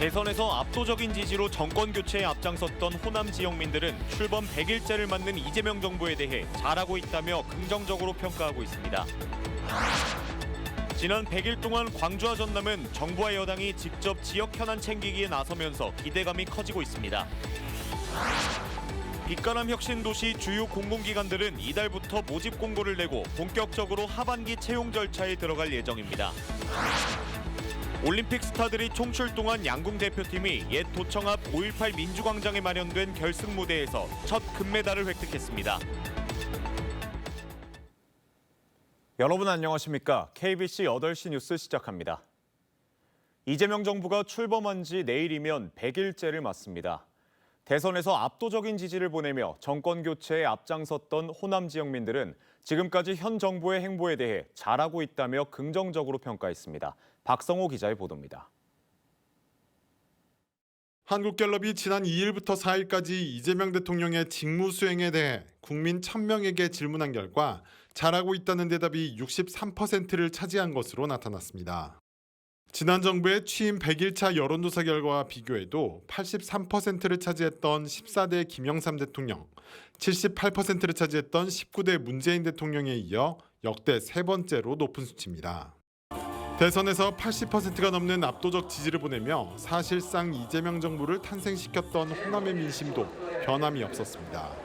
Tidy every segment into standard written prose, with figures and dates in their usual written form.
대선에서 압도적인 지지로 정권 교체에 앞장섰던 호남 지역민들은 출범 100일째를 맞는 이재명 정부에 대해 잘하고 있다며 긍정적으로 평가하고 있습니다. 지난 100일 동안 광주와 전남은 정부와 여당이 직접 지역 현안 챙기기에 나서면서 기대감이 커지고 있습니다. 빛가람 혁신도시 주요 공공기관들은 이달부터 모집 공고를 내고 본격적으로 하반기 채용 절차에 들어갈 예정입니다. 올림픽 스타들이 총출동한 양궁 대표팀이 옛 도청 앞 5.18 민주광장에 마련된 결승 무대에서 첫 금메달을 획득했습니다. 여러분 안녕하십니까? KBC 8시 뉴스 시작합니다. 이재명 정부가 출범한 지 내일이면 100일째를 맞습니다. 대선에서 압도적인 지지를 보내며 정권 교체에 앞장섰던 호남 지역민들은 지금까지 현 정부의 행보에 대해 잘하고 있다며 긍정적으로 평가했습니다. 박성호 기자의 보도입니다. 한국갤럽이 지난 2일부터 4일까지 이재명 대통령의 직무 수행에 대해 국민 1000명에게 질문한 결과 잘하고 있다는 대답이 63%를 차지한 것으로 나타났습니다. 지난 정부의 취임 100일차 여론조사 결과와 비교해도 83%를 차지했던 14대 김영삼 대통령, 78%를 차지했던 19대 문재인 대통령에 이어 역대 세 번째로 높은 수치입니다. 대선에서 80%가 넘는 압도적 지지를 보내며 사실상 이재명 정부를 탄생시켰던 호남의 민심도 변함이 없었습니다.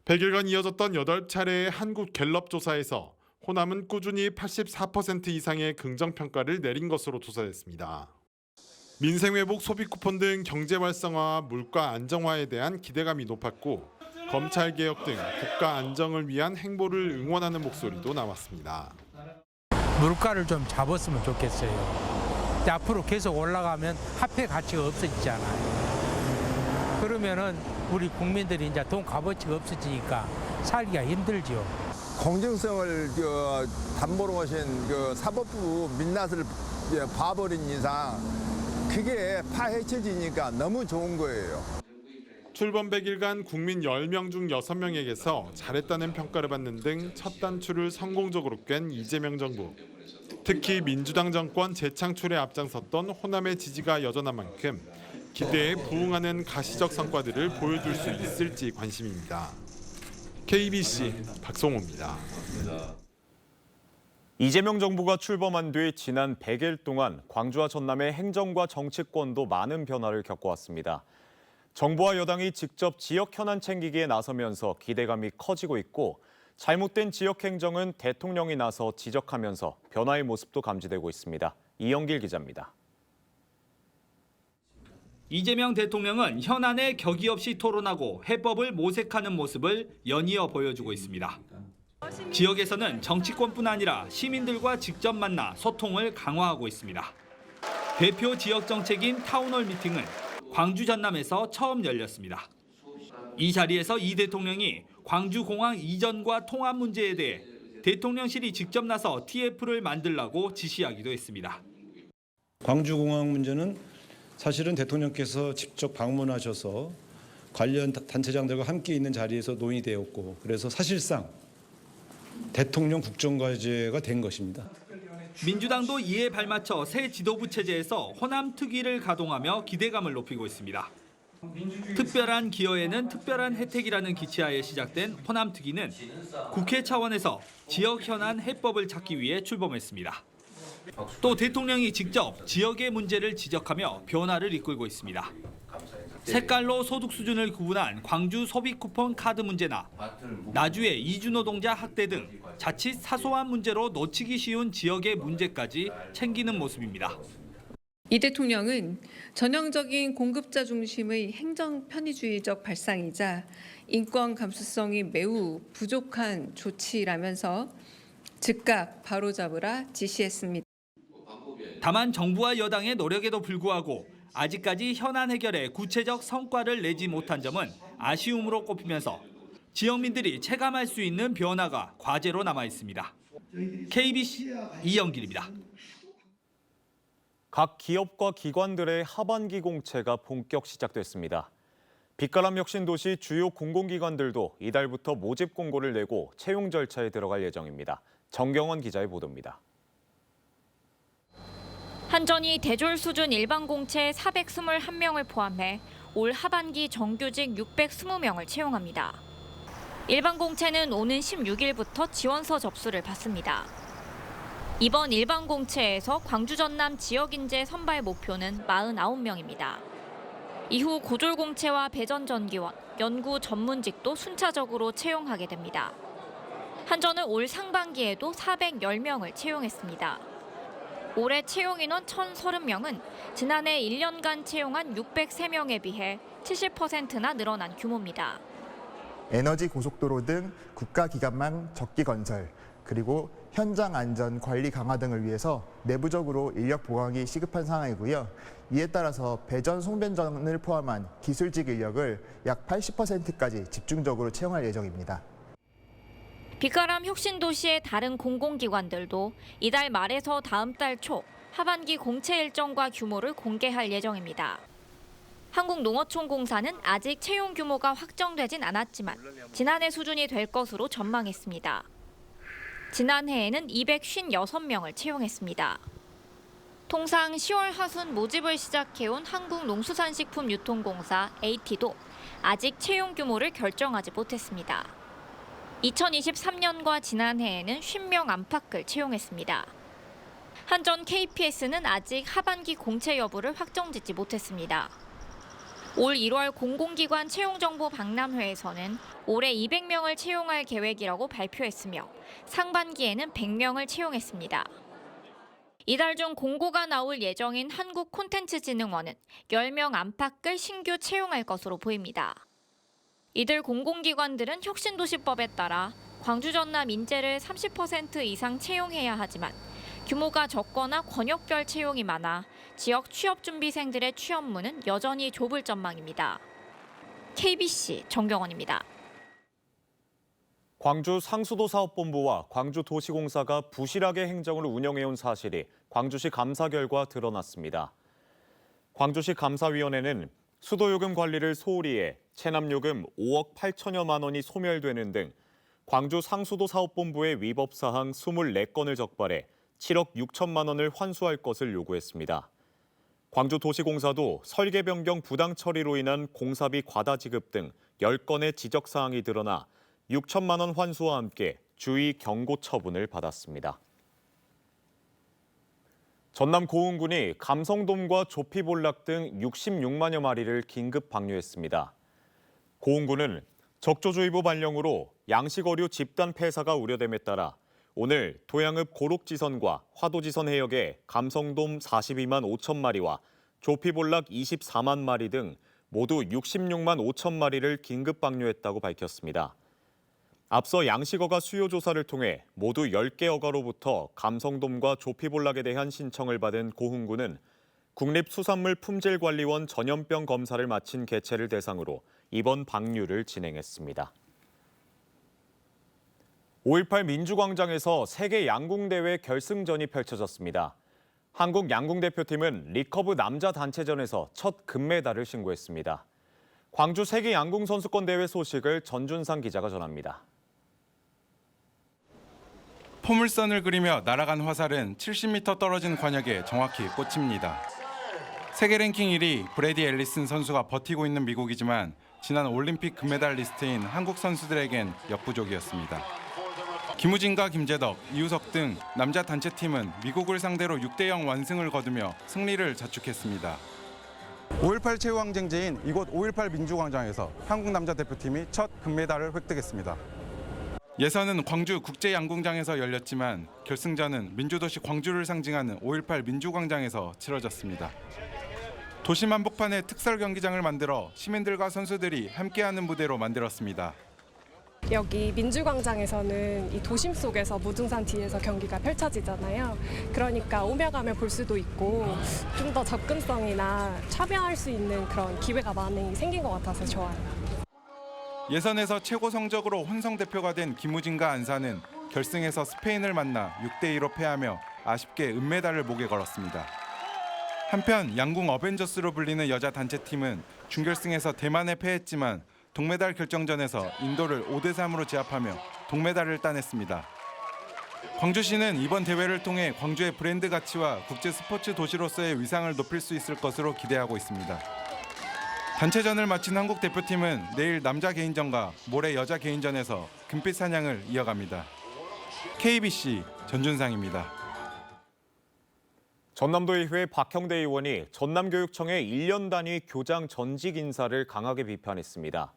100일간 이어졌던 8차례의 한국갤럽 조사에서 호남은 꾸준히 84% 이상의 긍정평가를 내린 것으로 조사됐습니다. 민생회복, 소비 쿠폰 등 경제 활성화와 물가 안정화에 대한 기대감이 높았고 검찰개혁 등 국가 안정을 위한 행보를 응원하는 목소리도 나왔습니다. 물가를 좀 잡았으면 좋겠어요. 근데 앞으로 계속 올라가면 화폐 가치가 없어지잖아요. 그러면은 우리 국민들이 이제 돈 값어치가 없어지니까 살기가 힘들죠. 공정성을 담보로 하신 사법부 민낯을 봐버린 이상 그게 파헤쳐지니까 너무 좋은 거예요. 출범 100일간 국민 10명 중 6명에게서 잘했다는 평가를 받는 등 첫 단추를 성공적으로 꿰는 이재명 정부. 특히 민주당 정권 재창출에 앞장섰던 호남의 지지가 여전한 만큼 기대에 부응하는 가시적 성과들을 보여줄 수 있을지 관심입니다. KBC 박성호입니다. 이재명 정부가 출범한 뒤 지난 100일 동안 광주와 전남의 행정과 정치권도 많은 변화를 겪어왔습니다. 정부와 여당이 직접 지역 현안 챙기기에 나서면서 기대감이 커지고 있고 잘못된 지역 행정은 대통령이 나서 지적하면서 변화의 모습도 감지되고 있습니다. 이영길 기자입니다. 이재명 대통령은 현안에 격의 없이 토론하고 해법을 모색하는 모습을 연이어 보여주고 있습니다. 지역에서는 정치권뿐 아니라 시민들과 직접 만나 소통을 강화하고 있습니다. 대표 지역 정책인 타운홀 미팅은 광주 전남에서 처음 열렸습니다. 이 자리에서 이 대통령이 광주공항 이전과 통합 문제에 대해 대통령실이 직접 나서 TF를 만들라고 지시하기도 했습니다. 광주공항 문제는 사실은 대통령께서 직접 방문하셔서 관련 단체장들과 함께 있는 자리에서 논의되었고 그래서 사실상 대통령 국정과제가 된 것입니다. 민주당도 이에 발맞춰 새 지도부 체제에서 호남 특위를 가동하며 기대감을 높이고 있습니다. 특별한 기여에는 특별한 혜택이라는 기치하에 시작된 호남 특위는 국회 차원에서 지역 현안 해법을 찾기 위해 출범했습니다. 또 대통령이 직접 지역의 문제를 지적하며 변화를 이끌고 있습니다. 색깔로 소득 수준을 구분한 광주 소비 쿠폰 카드 문제나 나주의 이주노동자 학대 등 자칫 사소한 문제로 놓치기 쉬운 지역의 문제까지 챙기는 모습입니다. 이 대통령은 전형적인 공급자 중심의 행정 편의주의적 발상이자 인권 감수성이 매우 부족한 조치라면서 즉각 바로잡으라 지시했습니다. 다만 정부와 여당의 노력에도 불구하고 아직까지 현안 해결에 구체적 성과를 내지 못한 점은 아쉬움으로 꼽히면서 지역민들이 체감할 수 있는 변화가 과제로 남아 있습니다. KBC 이영길입니다. 각 기업과 기관들의 하반기 공채가 본격 시작됐습니다. 빛가람 혁신도시 주요 공공기관들도 이달부터 모집 공고를 내고 채용 절차에 들어갈 예정입니다. 정경원 기자의 보도입니다. 한전이 대졸 수준 일반 공채 421명을 포함해 올 하반기 정규직 620명을 채용합니다. 일반 공채는 오는 16일부터 지원서 접수를 받습니다. 이번 일반 공채에서 광주 전남 지역 인재 선발 목표는 49명입니다. 이후 고졸 공채와 배전 전기원, 연구 전문직도 순차적으로 채용하게 됩니다. 한전은 올 상반기에도 410명을 채용했습니다. 올해 채용 인원 1,030명은 지난해 1년간 채용한 603명에 비해 70%나 늘어난 규모입니다. 에너지 고속도로 등 국가기관망 적기 건설, 그리고 현장 안전 관리 강화 등을 위해서 내부적으로 인력 보강이 시급한 상황이고요. 이에 따라서 배전, 송변전을 포함한 기술직 인력을 약 80%까지 집중적으로 채용할 예정입니다. 빛가람 혁신도시의 다른 공공기관들도 이달 말에서 다음 달 초 하반기 공채 일정과 규모를 공개할 예정입니다. 한국농어촌공사는 아직 채용 규모가 확정되진 않았지만 지난해 수준이 될 것으로 전망했습니다. 지난해에는 256명을 채용했습니다. 통상 10월 하순 모집을 시작해온 한국농수산식품유통공사 AT도 아직 채용 규모를 결정하지 못했습니다. 2023년과 지난해에는 50명 안팎을 채용했습니다. 한전 KPS는 아직 하반기 공채 여부를 확정짓지 못했습니다. 올 1월 공공기관 채용정보 박람회에서는 올해 200명을 채용할 계획이라고 발표했으며 상반기에는 100명을 채용했습니다. 이달 중 공고가 나올 예정인 한국콘텐츠진흥원은 10명 안팎을 신규 채용할 것으로 보입니다. 이들 공공기관들은 혁신도시법에 따라 광주 전남 인재를 30% 이상 채용해야 하지만 규모가 적거나 권역별 채용이 많아 지역 취업준비생들의 취업문은 여전히 좁을 전망입니다. KBC 정경원입니다. 광주 상수도사업본부와 광주도시공사가 부실하게 행정을 운영해온 사실이 광주시 감사 결과 드러났습니다. 광주시 감사위원회는 수도요금 관리를 소홀히 해 체납요금 5억 8천여만 원이 소멸되는 등 광주 상수도사업본부의 위법사항 24건을 적발해 7억 6천만 원을 환수할 것을 요구했습니다. 광주도시공사도 설계 변경 부당 처리로 인한 공사비 과다 지급 등 10건의 지적사항이 드러나 6천만 원 환수와 함께 주의 경고 처분을 받았습니다. 전남 고흥군이 감성돔과 조피볼락 등 66만여 마리를 긴급 방류했습니다. 고흥군은 적조주의보 발령으로 양식어류 집단 폐사가 우려됨에 따라 오늘 도양읍 고록지선과 화도지선 해역에 감성돔 42만 5천 마리와 조피볼락 24만 마리 등 모두 66만 5천 마리를 긴급 방류했다고 밝혔습니다. 앞서 양식어가 수요 조사를 통해 모두 10개 어가로부터 감성돔과 조피볼락에 대한 신청을 받은 고흥군은 국립수산물품질관리원 전염병 검사를 마친 개체를 대상으로 이번 방류를 진행했습니다. 5.18 민주광장에서 세계 양궁대회 결승전이 펼쳐졌습니다. 한국 양궁대표팀은 리커브 남자 단체전에서 첫 금메달을 신고했습니다. 광주 세계 양궁 선수권 대회 소식을 전준상 기자가 전합니다. 포물선을 그리며 날아간 화살은 70m 떨어진 관역에 정확히 꽂힙니다. 세계 랭킹 1위 브래디 앨리슨 선수가 버티고 있는 미국이지만 지난 올림픽 금메달리스트인 한국 선수들에겐 역부족이었습니다. 김우진과 김재덕, 이우석 등 남자 단체팀은 미국을 상대로 6대0 완승을 거두며 승리를 자축했습니다. 5.18 최후항쟁제인 이곳 5.18 민주광장에서 한국 남자 대표팀이 첫 금메달을 획득했습니다. 예선은 광주 국제양궁장에서 열렸지만 결승전은 민주도시 광주를 상징하는 5.18 민주광장에서 치러졌습니다. 도심 한복판에 특설 경기장을 만들어 시민들과 선수들이 함께하는 무대로 만들었습니다. 여기 민주광장에서는 이 도심 속에서 무등산 뒤에서 경기가 펼쳐지잖아요. 그러니까 오며 가며 볼 수도 있고 좀 더 접근성이나 참여할 수 있는 그런 기회가 많이 생긴 것 같아서 좋아요. 예선에서 최고 성적으로 혼성 대표가 된 김우진과 안산은 결승에서 스페인을 만나 6대2로 패하며 아쉽게 은메달을 목에 걸었습니다. 한편 양궁 어벤져스로 불리는 여자 단체팀은 준결승에서 대만에 패했지만 동메달 결정전에서 인도를 5대3으로 제압하며 동메달을 따냈습니다. 광주시는 이번 대회를 통해 광주의 브랜드 가치와 국제 스포츠 도시로서의 위상을 높일 수 있을 것으로 기대하고 있습니다. 단체전을 마친 한국 대표팀은 내일 남자 개인전과 모레 여자 개인전에서 금빛 사냥을 이어갑니다. KBC 전준상입니다. 전남도의회 박형대 의원이 전남교육청의 1년 단위 교장 전직 인사를 강하게 비판했습니다.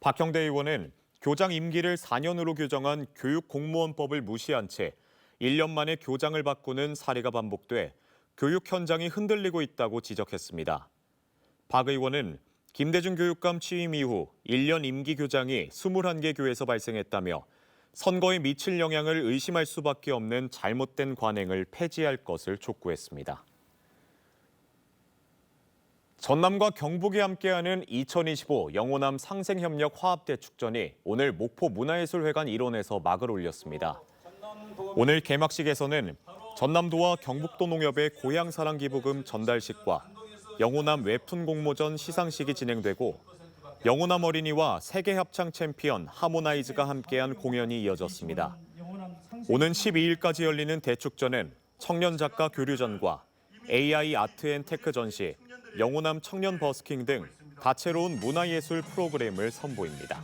박형대 의원은 교장 임기를 4년으로 규정한 교육공무원법을 무시한 채 1년 만에 교장을 바꾸는 사례가 반복돼 교육 현장이 흔들리고 있다고 지적했습니다. 박 의원은 김대중 교육감 취임 이후 1년 임기 교장이 21개 교에서 발생했다며 선거에 미칠 영향을 의심할 수밖에 없는 잘못된 관행을 폐지할 것을 촉구했습니다. 전남과 경북이 함께하는 2025 영호남 상생협력 화합대축전이 오늘 목포 문화예술회관 일원에서 막을 올렸습니다. 오늘 개막식에서는 전남도와 경북도 농협의 고향사랑기부금 전달식과 영호남 웹툰 공모전 시상식이 진행되고 영호남 어린이와 세계 합창 챔피언 하모나이즈가 함께한 공연이 이어졌습니다. 오는 12일까지 열리는 대축전은 청년 작가 교류전과 AI 아트 앤 테크 전시, 영호남 청년 버스킹 등 다채로운 문화예술 프로그램을 선보입니다.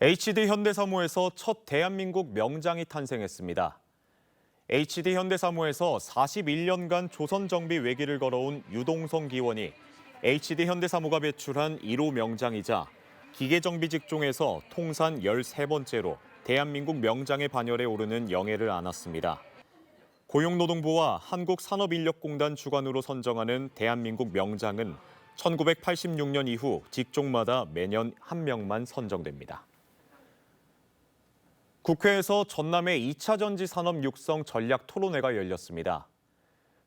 HD 현대사무에서 첫 대한민국 명장이 탄생했습니다. HD 현대사무에서 41년간 조선정비 외길을 걸어온 유동성 기원이 HD 현대사무가 배출한 1호 명장이자 기계정비 직종에서 통산 13번째로 대한민국 명장의 반열에 오르는 영예를 안았습니다. 고용노동부와 한국산업인력공단 주관으로 선정하는 대한민국 명장은 1986년 이후 직종마다 매년 1명만 선정됩니다. 국회에서 전남의 2차 전지 산업 육성 전략 토론회가 열렸습니다.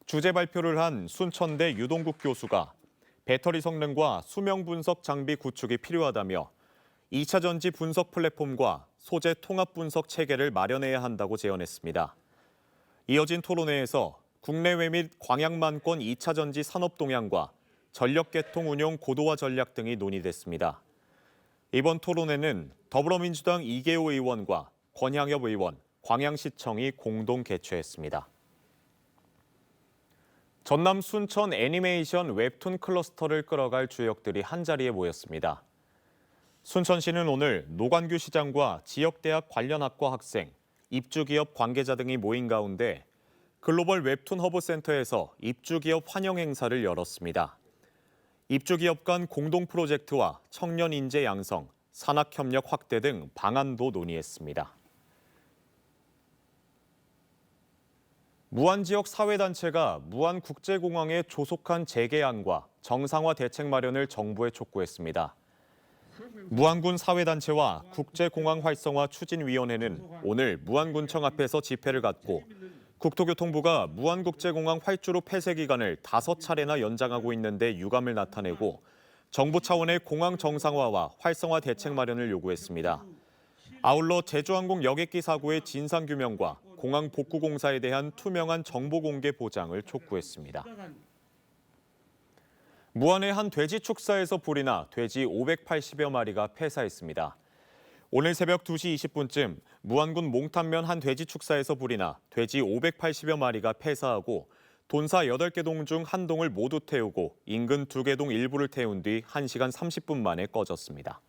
주제 발표를 한 순천대 유동국 교수가 배터리 성능과 수명 분석 장비 구축이 필요하다며 2차 전지 분석 플랫폼과 소재 통합 분석 체계를 마련해야 한다고 제언했습니다. 이어진 토론회에서 국내외 및 광양만권 2차 전지 산업 동향과 전력 개통 운용 고도화 전략 등이 논의됐습니다. 이번 토론회는 더불어민주당 이계호 의원과 권향엽 의원, 광양시청이 공동 개최했습니다. 전남 순천 애니메이션 웹툰 클러스터를 끌어갈 주역들이 한자리에 모였습니다. 순천시는 오늘 노관규 시장과 지역대학 관련 학과 학생, 입주기업 관계자 등이 모인 가운데 글로벌 웹툰 허브센터에서 입주기업 환영 행사를 열었습니다. 입주기업 간 공동 프로젝트와 청년 인재 양성, 산학협력 확대 등 방안도 논의했습니다. 무안지역 사회단체가 무안국제공항의 조속한 재개항과 정상화 대책 마련을 정부에 촉구했습니다. 무안군 사회단체와 국제공항 활성화 추진위원회는 오늘 무안군청 앞에서 집회를 갖고 국토교통부가 무안국제공항 활주로 폐쇄 기간을 5차례나 연장하고 있는데 유감을 나타내고 정부 차원의 공항 정상화와 활성화 대책 마련을 요구했습니다. 아울러 제주항공 여객기 사고의 진상규명과 공항 복구공사에 대한 투명한 정보 공개 보장을 촉구했습니다. 무안의 한 돼지 축사에서 불이 나 돼지 580여 마리가 폐사했습니다. 오늘 새벽 2시 20분쯤 무안군 몽탄면 한 돼지 축사에서 불이 나 돼지 580여 마리가 폐사하고 돈사 8개 동 중 한 동을 모두 태우고 인근 2개 동 일부를 태운 뒤 1시간 30분 만에 꺼졌습니다.